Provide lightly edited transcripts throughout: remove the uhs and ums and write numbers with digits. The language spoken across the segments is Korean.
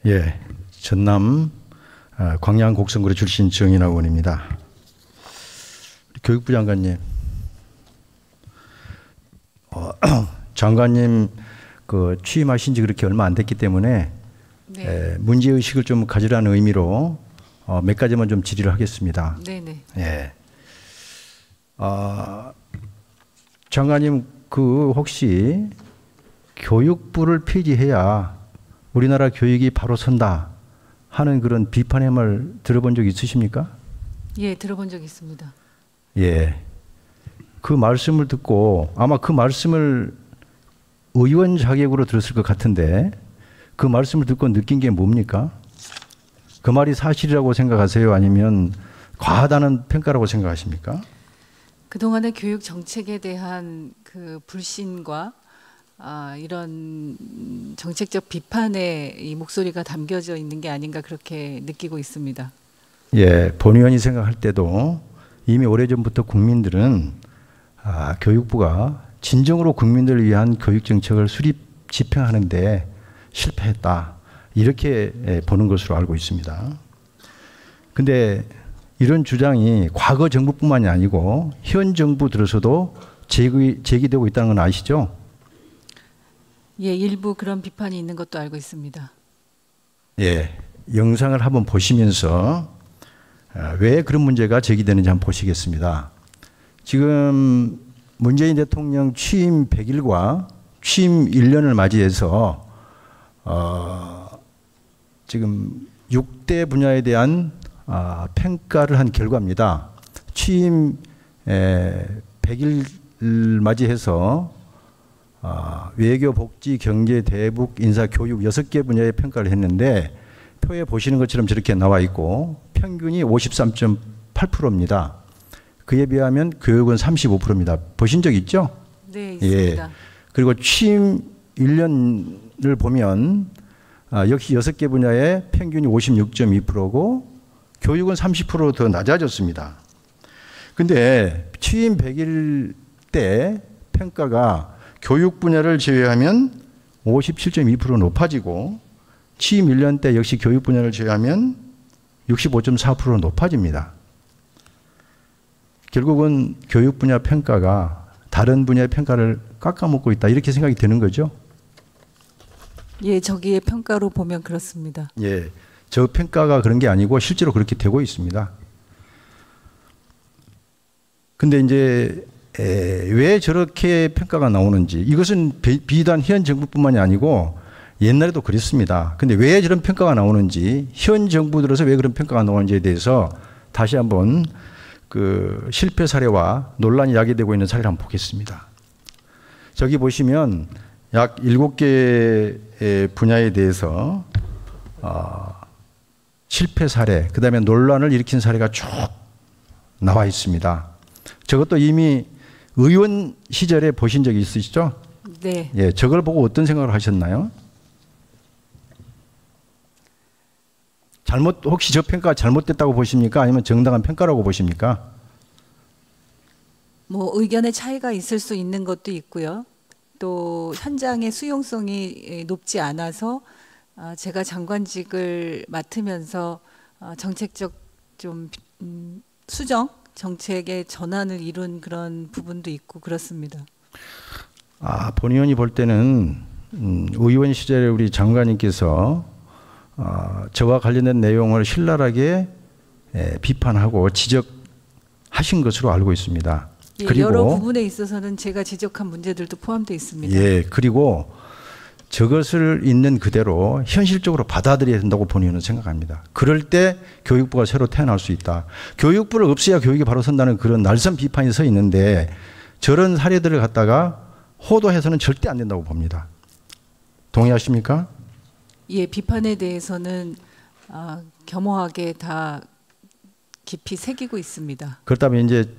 예, 전남 광양 곡성구리 출신 정인하 의원입니다. 교육부 장관님, 장관님 그 취임하신 지 그렇게 얼마 안 됐기 때문에 네. 문제 의식을 좀 가지라는 의미로 몇 가지만 좀 질의를 하겠습니다. 네네. 예. 장관님 그 혹시 교육부를 폐지해야 우리나라 교육이 바로 선다 하는 그런 비판의 말 들어본 적 있으십니까? 예, 들어본 적 있습니다. 예. 그 말씀을 듣고 아마 그 말씀을 의원 자격으로 들었을 것 같은데 그 말씀을 듣고 느낀 게 뭡니까? 그 말이 사실이라고 생각하세요? 아니면 과하다는 평가라고 생각하십니까? 그동안의 교육 정책에 대한 그 불신과 이런 정책적 비판의 이 목소리가 담겨져 있는 게 아닌가 그렇게 느끼고 있습니다. 예, 본 의원이 생각할 때도 이미 오래전부터 국민들은 교육부가 진정으로 국민들을 위한 교육 정책을 수립 집행하는데 실패했다. 이렇게 보는 것으로 알고 있습니다. 근데 이런 주장이 과거 정부뿐만이 아니고 현 정부 들어서도 제기되고 있다는 건 아시죠? 예, 일부 그런 비판이 있는 것도 알고 있습니다. 예, 영상을 한번 보시면서 왜 그런 문제가 제기되는지 한번 보시겠습니다. 지금 문재인 대통령 취임 100일과 취임 1년을 맞이해서 지금 6대 분야에 대한 평가를 한 결과입니다. 취임 100일 맞이해서 외교, 복지, 경제, 대북, 인사, 교육 6개 분야의 평가를 했는데 표에 보시는 것처럼 저렇게 나와 있고 평균이 53.8%입니다. 그에 비하면 교육은 35%입니다. 보신 적 있죠? 네, 있습니다. 예. 그리고 취임 1년을 보면 역시 6개 분야의 평균이 56.2%고 교육은 30% 더 낮아졌습니다. 근데 취임 100일 때 평가가 교육 분야를 제외하면 57.2% 높아지고 취임 1년 때 역시 교육 분야를 제외하면 65.4% 높아집니다. 결국은 교육 분야 평가가 다른 분야의 평가를 깎아먹고 있다 이렇게 생각이 드는 거죠? 예, 저기의 평가로 보면 그렇습니다. 예, 저 평가가 그런 게 아니고 실제로 그렇게 되고 있습니다. 근데 이제 왜 저렇게 평가가 나오는지 이것은 비단 현 정부뿐만이 아니고 옛날에도 그랬습니다. 근데 왜 저런 평가가 나오는지 현 정부 들어서 왜 그런 평가가 나오는지에 대해서 다시 한번 그 실패 사례와 논란이 야기되고 있는 사례를 한번 보겠습니다. 저기 보시면 약 7개의 분야에 대해서 실패 사례, 그 다음에 논란을 일으킨 사례가 쭉 나와 있습니다. 저것도 이미 의원 시절에 보신 적이 있으시죠? 네. 예, 저걸 보고 어떤 생각을 하셨나요? 혹시 저 평가가 잘못됐다고 보십니까? 아니면 정당한 평가라고 보십니까? 뭐 의견의 차이가 있을 수 있는 것도 있고요. 또 현장의 수용성이 높지 않아서 제가 장관직을 맡으면서 정책적 좀 수정, 정책의 전환을 이룬 그런 부분도 있고 그렇습니다. 본 의원이 볼 때는 의원 시절에 우리 장관님께서 저와 관련된 내용을 신랄하게 비판하고 지적하신 것으로 알고 있습니다. 예, 그리고 여러 부분에 있어서는 제가 지적한 문제들도 포함되어 있습니다. 예, 그리고 저것을 있는 그대로 현실적으로 받아들여야 된다고 본 의원은 생각합니다. 그럴 때 교육부가 새로 태어날 수 있다. 교육부를 없애야 교육이 바로 선다는 그런 날선 비판이 서 있는데 저런 사례들을 갖다가 호도해서는 절대 안 된다고 봅니다. 동의하십니까? 예, 비판에 대해서는 겸허하게 다 깊이 새기고 있습니다. 그렇다면 이제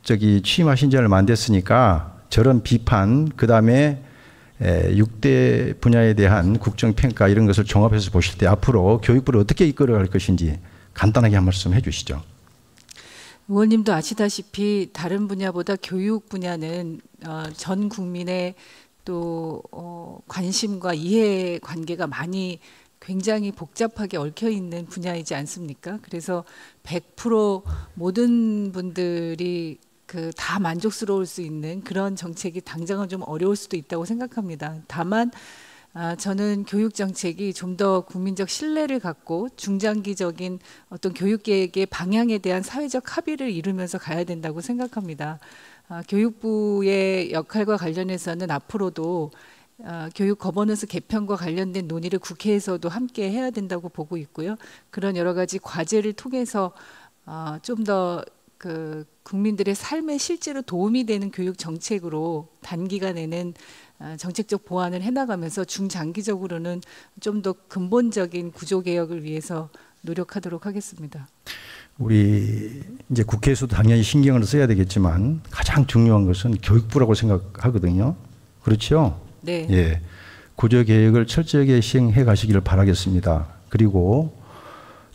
저기 취임하신 지 얼마 안 됐으니까 저런 비판, 그 다음에 6대 분야에 대한 국정평가 이런 것을 종합해서 보실 때 앞으로 교육부를 어떻게 이끌어갈 것인지 간단하게 한 말씀 해주시죠. 의원님도 아시다시피 다른 분야보다 교육 분야는 전 국민의 또 관심과 이해 관계가 많이 굉장히 복잡하게 얽혀 있는 분야이지 않습니까? 그래서 100% 모든 분들이 다 만족스러울 수 있는 그런 정책이 당장은 좀 어려울 수도 있다고 생각합니다. 다만 저는 교육 정책이 좀 더 국민적 신뢰를 갖고 중장기적인 어떤 교육 계획의 방향에 대한 사회적 합의를 이루면서 가야 된다고 생각합니다. 교육부의 역할과 관련해서는 앞으로도 교육 거버넌스 개편과 관련된 논의를 국회에서도 함께 해야 된다고 보고 있고요. 그런 여러 가지 과제를 통해서 좀 더 국민들의 삶에 실제로 도움이 되는 교육 정책으로 단기간에는 정책적 보완을 해나가면서 중장기적으로는 좀 더 근본적인 구조 개혁을 위해서 노력하도록 하겠습니다. 우리 이제 국회에서도 당연히 신경을 써야 되겠지만 가장 중요한 것은 교육부라고 생각하거든요. 그렇죠? 네. 예. 구조 개혁을 철저하게 시행해 가시기를 바라겠습니다. 그리고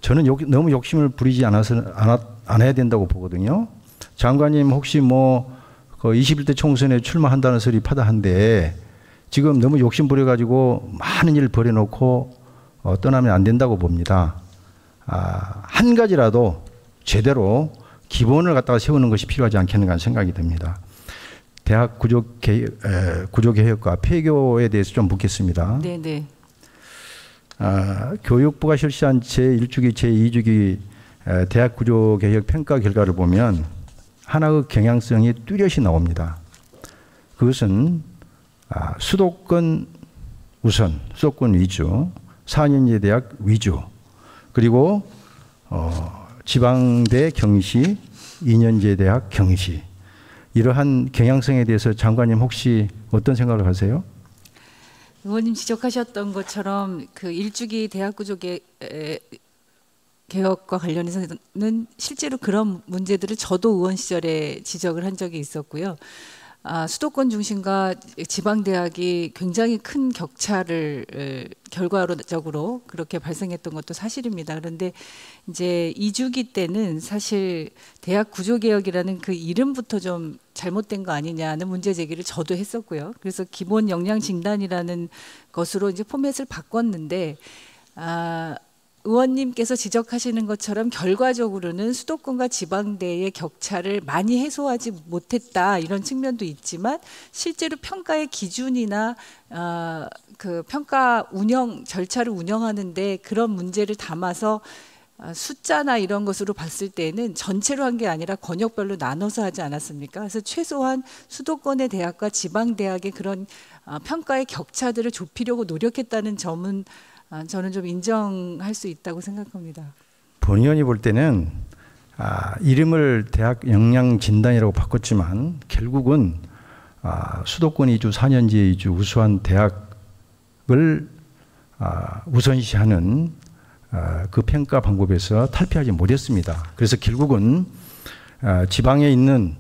저는 너무 욕심을 부리지 않아야 된다고 보거든요. 장관님 혹시 그 21대 총선에 출마한다는 소리 파다한데 지금 너무 욕심 부려가지고 많은 일을 버려놓고 떠나면 안 된다고 봅니다. 한 가지라도 제대로 기본을 갖다가 세우는 것이 필요하지 않겠는가 생각이 듭니다. 대학 구조개혁과 폐교에 대해서 좀 묻겠습니다. 네네. 교육부가 실시한 제1주기, 제2주기 대학 구조개혁 평가 결과를 보면 하나의 경향성이 뚜렷이 나옵니다. 그것은 수도권 우선, 수도권 위주, 4년제 대학 위주, 그리고 지방대 경시, 2년제 대학 경시, 이러한 경향성에 대해서 장관님 혹시 어떤 생각을 하세요? 의원님 지적하셨던 것처럼 1주기 대학 구조 개혁과 관련해서는 실제로 그런 문제들을 저도 의원 시절에 지적을 한 적이 있었고요. 수도권 중심과 지방 대학이 굉장히 큰 격차를 결과적으로 그렇게 발생했던 것도 사실입니다. 그런데 이제 2주기 때는 사실 대학 구조 개혁이라는 그 이름부터 좀 잘못된 거 아니냐는 문제 제기를 저도 했었고요. 그래서 기본 역량 진단이라는 것으로 이제 포맷을 바꿨는데 의원님께서 지적하시는 것처럼 결과적으로는 수도권과 지방대의 격차를 많이 해소하지 못했다 이런 측면도 있지만 실제로 평가의 기준이나 평가 운영 절차를 운영하는데 그런 문제를 담아서 숫자나 이런 것으로 봤을 때는 전체로 한 게 아니라 권역별로 나눠서 하지 않았습니까? 그래서 최소한 수도권의 대학과 지방대학의 그런 평가의 격차들을 좁히려고 노력했다는 점은 저는 좀 인정할 수 있다고 생각합니다. 본 의원이 볼 때는 이름을 대학 역량 진단이라고 바꿨지만 결국은 수도권 위주, 4년제 위주 우수한 대학을 우선시하는 그 평가 방법에서 탈피하지 못했습니다. 그래서 결국은 지방에 있는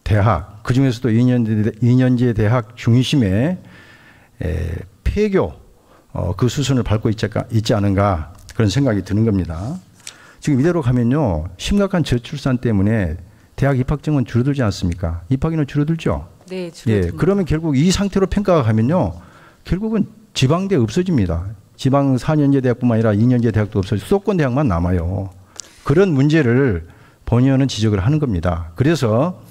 대학, 그중에서도 2년제 대학 중심의 폐교 그 수순을 밟고 있지 않은가 그런 생각이 드는 겁니다. 지금 이대로 가면요 심각한 저출산 때문에 대학 입학증은 줄어들지 않습니까? 입학인은 줄어들죠? 네, 줄어듭니다. 예, 그러면 결국 이 상태로 평가가 가면요 결국은 지방대 없어집니다. 지방 4년제 대학뿐만 아니라 2년제 대학도 없어지고 수도권 대학만 남아요. 그런 문제를 본 의원은 지적을 하는 겁니다. 그래서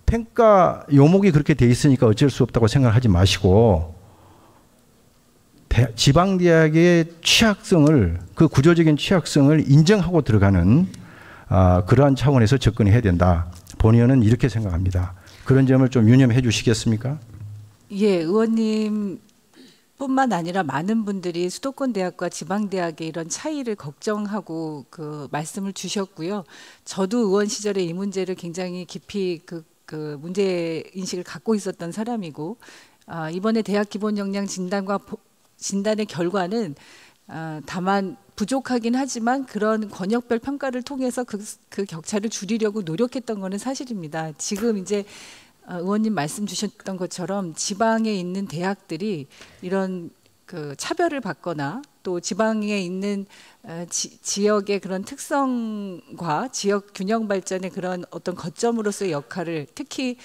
평가 요목이 그렇게 돼 있으니까 어쩔 수 없다고 생각하지 마시고 지방대학의 취약성을 그 구조적인 취약성을 인정하고 들어가는 그러한 차원에서 접근해야 된다. 본 의원은 이렇게 생각합니다. 그런 점을 좀 유념해 주시겠습니까? 예, 의원님 뿐만 아니라 많은 분들이 수도권 대학과 지방 대학의 이런 차이를 걱정하고 말씀을 주셨고요. 저도 의원 시절에 이 문제를 굉장히 깊이 그 문제 인식을 갖고 있었던 사람이고 이번에 대학 기본 역량 진단의 결과는 다만 부족하긴 하지만 그런 권역별 평가를 통해서 그 격차를 줄이려고 노력했던 것은 사실입니다. 지금 이제 의원님 말씀 주셨던 것처럼 지방에 있는 대학들이 이런 차별을 받거나 또 지방에 있는 지역의 그런 특성과 지역 균형 발전의 그런 어떤 거점으로서의 역할을 특히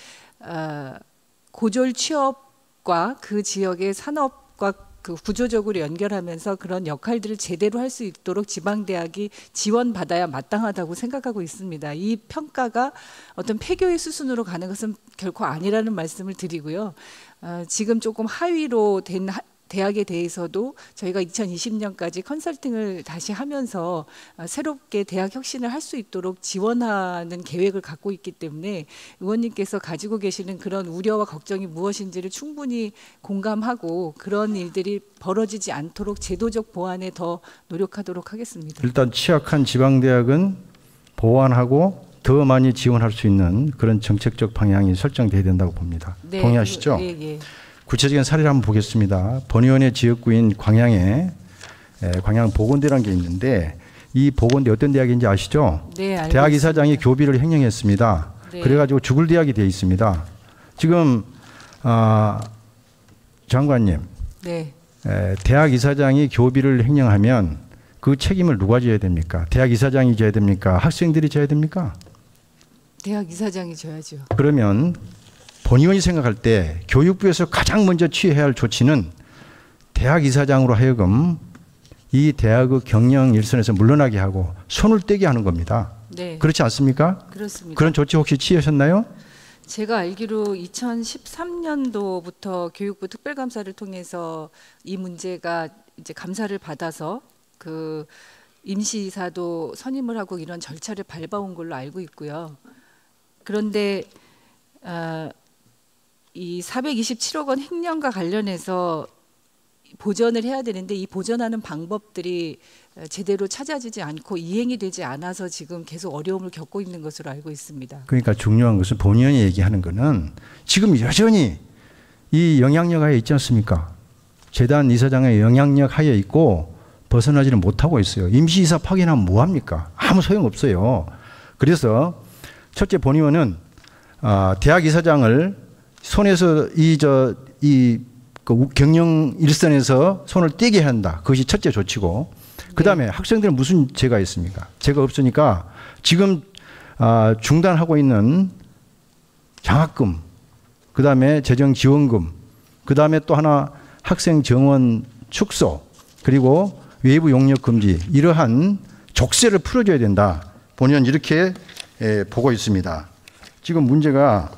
고졸 취업과 그 지역의 산업과 그 구조적으로 연결하면서 그런 역할들을 제대로 할 수 있도록 지방대학이 지원받아야 마땅하다고 생각하고 있습니다. 이 평가가 어떤 폐교의 수순으로 가는 것은 결코 아니라는 말씀을 드리고요. 지금 조금 하위로 된 대학에 대해서도 저희가 2020년까지 컨설팅을 다시 하면서 새롭게 대학 혁신을 할 수 있도록 지원하는 계획을 갖고 있기 때문에 의원님께서 가지고 계시는 그런 우려와 걱정이 무엇인지를 충분히 공감하고 그런 일들이 벌어지지 않도록 제도적 보완에 더 노력하도록 하겠습니다. 일단 취약한 지방대학은 보완하고 더 많이 지원할 수 있는 그런 정책적 방향이 설정돼야 된다고 봅니다. 네, 동의하시죠? 예, 예. 구체적인 사례를 한번 보겠습니다. 본 의원의 지역구인 광양에 광양 보건대라는 게 있는데 이 보건대 어떤 대학인지 아시죠? 네, 알고 대학 있습니다. 이사장이 교비를 횡령했습니다. 네. 그래가지고 죽을 대학이 되어 있습니다. 지금 장관님, 네. 대학 이사장이 교비를 횡령하면 그 책임을 누가 져야 됩니까? 대학 이사장이 져야 됩니까? 학생들이 져야 됩니까? 대학 이사장이 져야죠. 그러면 본 의원이 생각할 때 교육부에서 가장 먼저 취해야 할 조치는 대학 이사장으로 하여금 이 대학의 경영 일선에서 물러나게 하고 손을 떼게 하는 겁니다. 네. 그렇지 않습니까? 그렇습니다. 그런 조치 혹시 취하셨나요? 제가 알기로 2013년도부터 교육부 특별감사를 통해서 이 문제가 이제 감사를 받아서 그 임시이사도 선임을 하고 이런 절차를 밟아온 걸로 알고 있고요. 그런데 이 427억 원 횡령과 관련해서 보전을 해야 되는데 이 보전하는 방법들이 제대로 찾아지지 않고 이행이 되지 않아서 지금 계속 어려움을 겪고 있는 것으로 알고 있습니다. 그러니까 중요한 것은 본 의원이 얘기하는 것은 지금 여전히 이 영향력 하에 있지 않습니까? 재단 이사장의 영향력 하에 있고 벗어나지는 못하고 있어요. 임시이사 파견하면 뭐합니까? 아무 소용없어요. 그래서 첫째 본 의원은 대학 이사장을 손에서 그 경영 일선에서 손을 떼게 한다. 그것이 첫째 조치고, 그 다음에 학생들은 무슨 죄가 있습니까? 죄가 없으니까 지금 중단하고 있는 장학금, 그 다음에 재정지원금, 그 다음에 또 하나 학생 정원 축소, 그리고 외부 용역 금지, 이러한 족쇄를 풀어줘야 된다. 본 의원 이렇게 보고 있습니다. 지금 문제가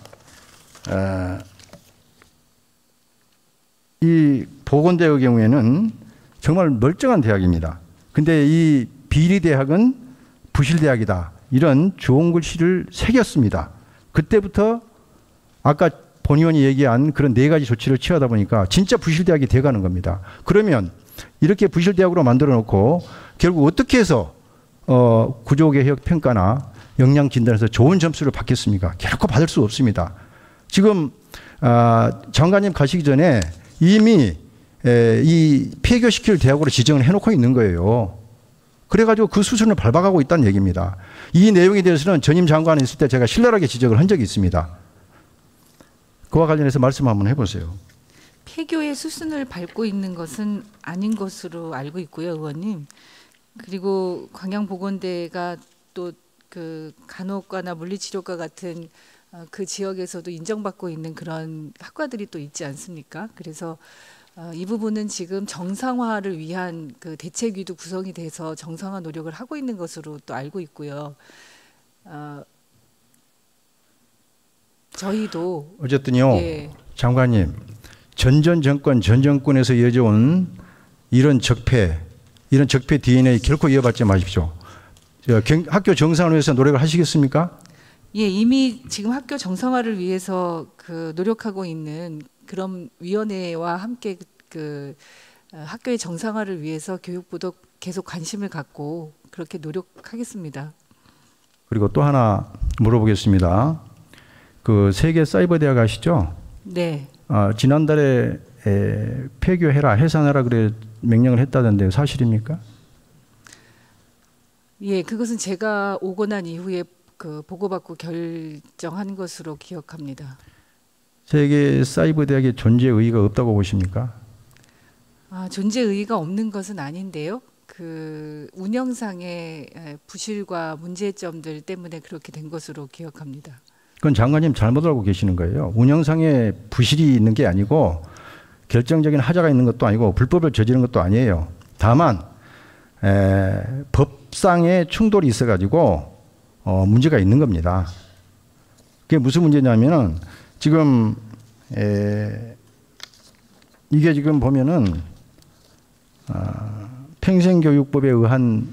이 보건대의 경우에는 정말 멀쩡한 대학입니다. 근데 이 비리대학은 부실대학이다. 이런 좋은 글씨를 새겼습니다. 그때부터 아까 본 의원이 얘기한 그런 네 가지 조치를 취하다 보니까 진짜 부실대학이 돼가는 겁니다. 그러면 이렇게 부실대학으로 만들어 놓고 결국 어떻게 해서 구조개혁 평가나 역량 진단에서 좋은 점수를 받겠습니까? 결코 받을 수 없습니다. 지금 장관님 가시기 전에 이미 이 폐교시킬 대학으로 지정을 해놓고 있는 거예요. 그래가지고 그 수순을 밟아가고 있다는 얘기입니다. 이 내용에 대해서는 전임 장관이 있을 때 제가 신랄하게 지적을 한 적이 있습니다. 그와 관련해서 말씀 한번 해보세요. 폐교의 수순을 밟고 있는 것은 아닌 것으로 알고 있고요, 의원님. 그리고 광양보건대가 또 그 간호과나 물리치료과 같은 그 지역에서도 인정받고 있는 그런 학과들이 또 있지 않습니까? 그래서 이 부분은 지금 정상화를 위한 그 대책위도 구성이 돼서 정상화 노력을 하고 있는 것으로 또 알고 있고요. 저희도 어쨌든요, 예. 장관님, 전 정권에서 이어져온 이런 적폐 DNA 결코 이어받지 마십시오. 학교 정상을 위해서 노력을 하시겠습니까? 예, 이미 지금 학교 정상화를 위해서 그 노력하고 있는 그런 위원회와 함께 그 학교의 정상화를 위해서 교육부도 계속 관심을 갖고 그렇게 노력하겠습니다. 그리고 또 하나 물어보겠습니다. 그 세계 사이버 대학 아시죠? 네. 지난달에 폐교해라, 해산하라 그래 명령을 했다던데 사실입니까? 예, 그것은 제가 오고 난 이후에 그 보고받고 결정한 것으로 기억합니다. 세계 사이버 대학의 존재 의의가 없다고 보십니까? 존재 의의가 없는 것은 아닌데요. 그 운영상의 부실과 문제점들 때문에 그렇게 된 것으로 기억합니다. 그건 장관님 잘못 알고 계시는 거예요. 운영상의 부실이 있는 게 아니고 결정적인 하자가 있는 것도 아니고 불법을 저지른 것도 아니에요. 다만 법상의 충돌이 있어가지고 문제가 있는 겁니다. 그게 무슨 문제냐면은 지금 이게 지금 보면은 평생교육법에 의한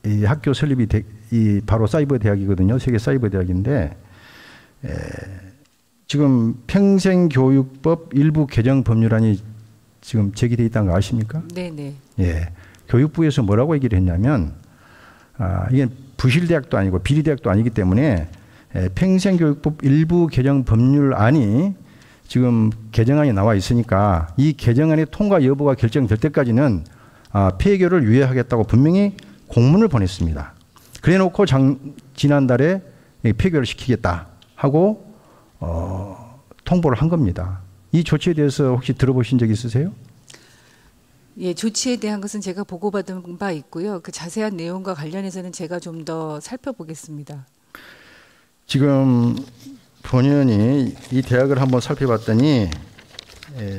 이 학교 설립이 이 바로 사이버 대학이거든요. 세계 사이버 대학인데 지금 평생교육법 일부 개정 법률안이 지금 제기되어 있다는 거 아십니까? 네네. 예. 교육부에서 뭐라고 얘기를 했냐면 이게 부실대학도 아니고 비리대학도 아니기 때문에 평생교육법 일부 개정 법률안이 지금 개정안이 나와 있으니까 이 개정안의 통과 여부가 결정될 때까지는 폐교를 유예하겠다고 분명히 공문을 보냈습니다. 그래놓고 지난달에 폐교를 시키겠다 하고 통보를 한 겁니다. 이 조치에 대해서 혹시 들어보신 적 있으세요? 예, 조치에 대한 것은 제가 보고받은 바 있고요. 그 자세한 내용과 관련해서는 제가 좀 더 살펴보겠습니다. 지금 본의원이 이 대학을 한번 살펴봤더니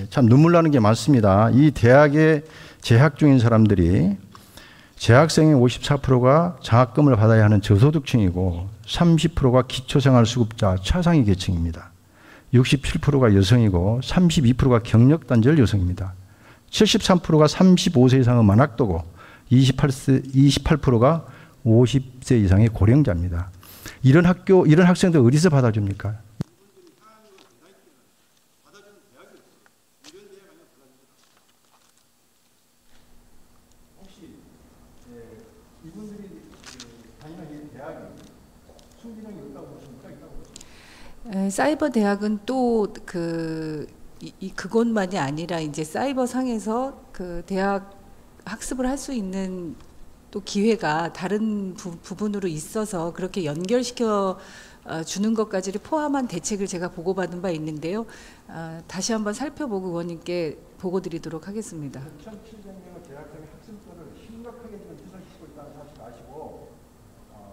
참 눈물 나는 게 많습니다. 이 대학에 재학 중인 사람들이 재학생의 54%가 장학금을 받아야 하는 저소득층이고 30%가 기초생활수급자 차상위 계층입니다. 67%가 여성이고 32%가 경력단절 여성입니다. 73%가 35세 이상의 만학도고 28%가 50세 이상의 고령자입니다. 이런 학생들 어디서 받아줍니까? 사이버 대학은 또 그것만이 아니라 이제 사이버 상에서 그 대학 학습을 할 수 있는 또 기회가 다른 부분으로 있어서 그렇게 연결시켜 주는 것까지를 포함한 대책을 제가 보고받은 바 있는데요. 다시 한번 살펴보고 의원님께 보고 드리도록 하겠습니다. 1,700명의 대학생의 학습권을 심각하게 지금 훼손시키고 있다는 사실 아시고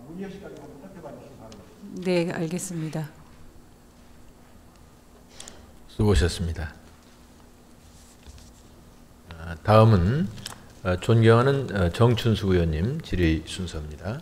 문희열 씨까지 한번 살펴봐 주시기 바랍니다. 네, 알겠습니다. 수고하셨습니다. 다음은 존경하는 정춘수 의원님 질의 순서입니다.